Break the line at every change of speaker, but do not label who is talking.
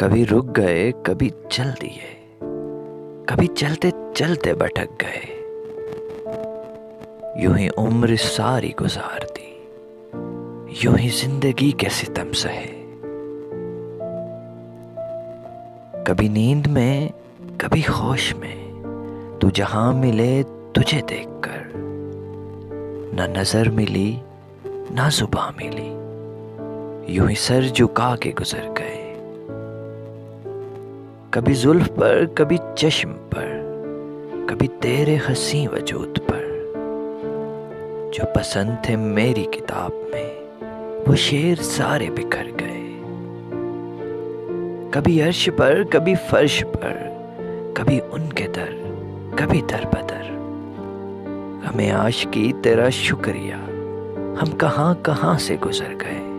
कभी रुक गए, कभी चल दिए, कभी चलते चलते भटक गए। यूं ही उम्र सारी गुजार दी, यूं ही जिंदगी के सितम सहे। कभी नींद में, कभी होश में, तू जहां मिले तुझे देखकर, ना नजर मिली ना जुबां मिली, यूं ही सर झुका के गुजर गए। कभी जुल्फ पर, कभी चश्म पर, कभी तेरे हंसी वजूद पर, जो पसंद थे मेरी किताब में वो शेर सारे बिखर गए। कभी अर्श पर, कभी फर्श पर, कभी उनके दर, कभी दर बदर। हमें आशिकी तेरा शुक्रिया, हम कहां कहां से गुजर गए।